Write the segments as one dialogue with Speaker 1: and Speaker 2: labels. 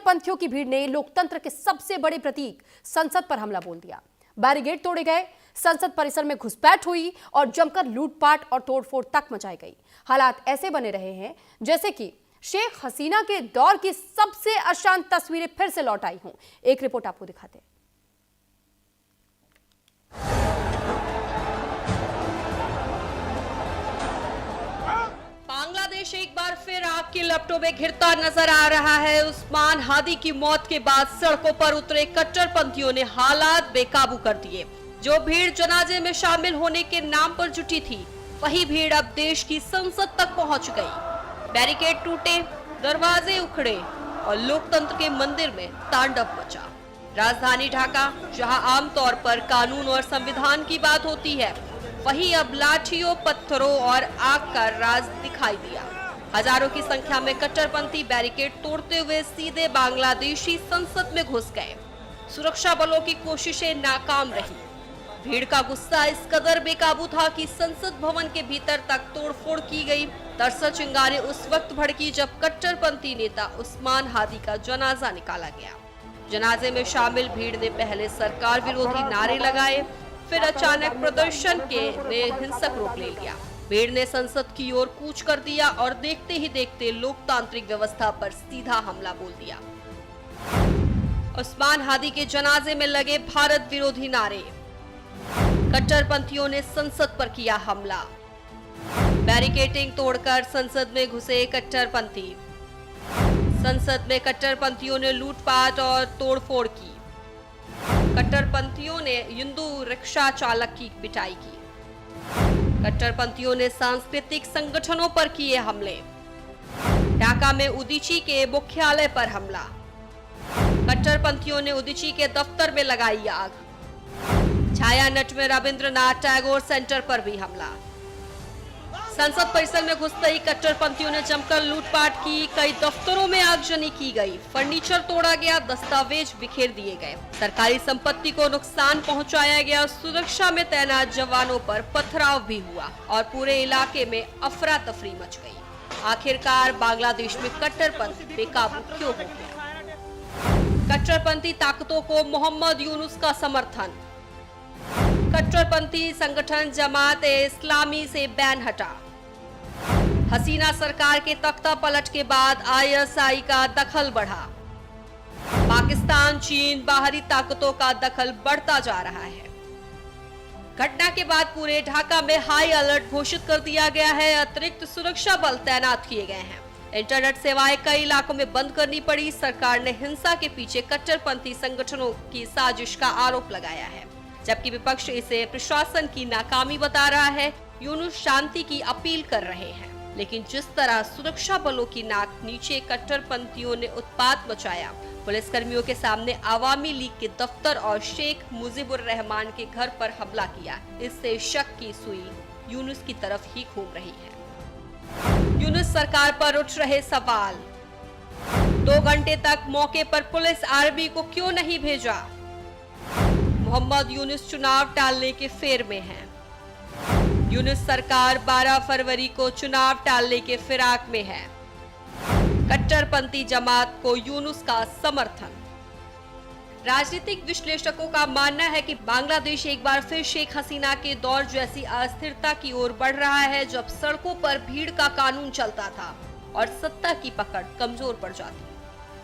Speaker 1: कट्टरपंथियों की भीड़ ने लोकतंत्र के सबसे बड़े प्रतीक संसद पर हमला बोल दिया। बैरिकेड तोड़े गए, संसद परिसर में घुसपैठ हुई और जमकर लूटपाट और तोड़फोड़ तक मचाई गई। हालात ऐसे बने रहे हैं जैसे कि शेख हसीना के दौर की सबसे अशांत तस्वीरें फिर से लौट आई हों। एक रिपोर्ट आपको दिखाते हैं।
Speaker 2: बांग्लादेश एक बार फिर आग की लपटों में घिरता नजर आ रहा है। उस्मान हादी की मौत के बाद सड़कों पर उतरे कट्टरपंथियों ने हालात बेकाबू कर दिए। जो भीड़ जनाजे में शामिल होने के नाम पर जुटी थी, वही भीड़ अब देश की संसद तक पहुंच गई। बैरिकेड टूटे, दरवाजे उखड़े और लोकतंत्र के मंदिर में तांडव मचा। राजधानी ढाका, जहां आमतौर पर कानून और संविधान की बात होती है, वहीं अब लाठियों, पत्थरों और आग का राज दिखाई दिया। हजारों की संख्या में कट्टरपंथी बैरिकेड तोड़ते हुए सीधे बांग्लादेशी संसद में घुस गए। सुरक्षा बलों की कोशिशें नाकाम रही। भीड़ का गुस्सा इस कदर बेकाबू था कि संसद भवन के भीतर तक तोड़फोड़ की गई। दरअसल चिंगारी उस वक्त भड़की जब कट्टरपंथी नेता उस्मान हादी का जनाजा निकाला गया। जनाजे में शामिल भीड़ ने पहले सरकार विरोधी नारे लगाए, फिर अचानक प्रदर्शन ने हिंसक रूप ले लिया। भीड़ ने संसद की ओर कूच कर दिया और देखते ही देखते लोकतांत्रिक व्यवस्था पर सीधा हमला बोल दिया। उस्मान हादी के जनाजे में लगे भारत विरोधी नारे। कट्टरपंथियों ने संसद पर किया हमला। बैरिकेडिंग तोड़कर संसद में घुसे कट्टरपंथी। संसद में कट्टरपंथियों ने लूटपाट और तोड़फोड़ की। कट्टरपंथियों ने हिंदू रिक्शा चालक की पिटाई की। कट्टरपंथियों ने सांस्कृतिक संगठनों पर किए हमले। ढाका में उदीची के मुख्यालय पर हमला। कट्टरपंथियों ने उदीची के दफ्तर में लगाई आग। छायानट में रविंद्रनाथ टैगोर सेंटर पर भी हमला। संसद परिसर में घुसते ही कट्टरपंथियों ने जमकर लूटपाट की। कई दफ्तरों में आगजनी की गई, फर्नीचर तोड़ा गया, दस्तावेज बिखेर दिए गए, सरकारी संपत्ति को नुकसान पहुंचाया गया। सुरक्षा में तैनात जवानों पर पथराव भी हुआ और पूरे इलाके में अफरा तफरी मच गई। आखिरकार बांग्लादेश में कट्टरपंथी बेकाबू क्यों हो गया? कट्टरपंथी ताकतों को मोहम्मद यूनुस का समर्थन। कट्टरपंथी संगठन जमात-ए-इस्लामी से बैन हटा। हसीना सरकार के तख्ता पलट के बाद आईएसआई का दखल बढ़ा। पाकिस्तान, चीन, बाहरी ताकतों का दखल बढ़ता जा रहा है। घटना के बाद पूरे ढाका में हाई अलर्ट घोषित कर दिया गया है। अतिरिक्त सुरक्षा बल तैनात किए गए हैं। इंटरनेट सेवाएं कई इलाकों में बंद करनी पड़ी। सरकार ने हिंसा के पीछे कट्टरपंथी संगठनों की साजिश का आरोप लगाया है, जबकि विपक्ष इसे प्रशासन की नाकामी बता रहा है। यूनुस शांति की अपील कर रहे हैं, लेकिन जिस तरह सुरक्षा बलों की नाक नीचे कट्टरपंथियों ने उत्पात मचाया, पुलिसकर्मियों के सामने आवामी लीग के दफ्तर और शेख मुजीबुर रहमान के घर पर हमला किया, इससे शक की सुई यूनुस की तरफ ही घूम रही है। यूनुस सरकार पर उठ रहे सवाल। 2 घंटे तक मौके पर पुलिस आर्मी को क्यों नहीं भेजा? मोहम्मद यूनुस चुनाव टालने के फेर में है। यूनुस सरकार 12 फरवरी को चुनाव टालने के फिराक में है। कट्टरपंथी जमात को यूनुस का समर्थन। राजनीतिक विश्लेषकों का मानना है कि बांग्लादेश एक बार फिर शेख हसीना के दौर जैसी अस्थिरता की ओर बढ़ रहा है, जब सड़कों पर भीड़ का कानून चलता था और सत्ता की पकड़ कमजोर पड़ जाती।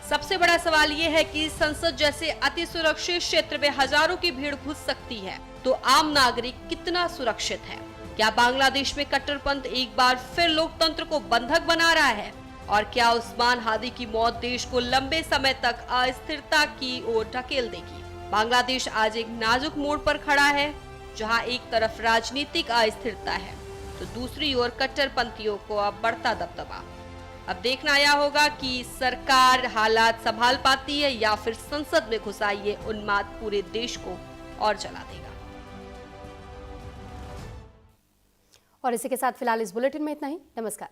Speaker 2: सबसे बड़ा सवाल ये है कि संसद जैसे अति सुरक्षित क्षेत्र में हजारों की भीड़ घुस सकती है, तो आम नागरिक कितना सुरक्षित है? क्या बांग्लादेश में कट्टरपंथ एक बार फिर लोकतंत्र को बंधक बना रहा है? और क्या उस्मान हादी की मौत देश को लंबे समय तक अस्थिरता की ओर ढकेल देगी? बांग्लादेश आज एक नाजुक मोड़ पर खड़ा है, जहां एक तरफ राजनीतिक अस्थिरता है, तो दूसरी ओर कट्टरपंथियों को अब बढ़ता दबदबा। अब देखना यह होगा कि सरकार हालात संभाल पाती है या फिर संसद में घुसा ये उन्माद पूरे देश को और जला देगा।
Speaker 1: और इसी के साथ फिलहाल इस बुलेटिन में इतना ही। नमस्कार।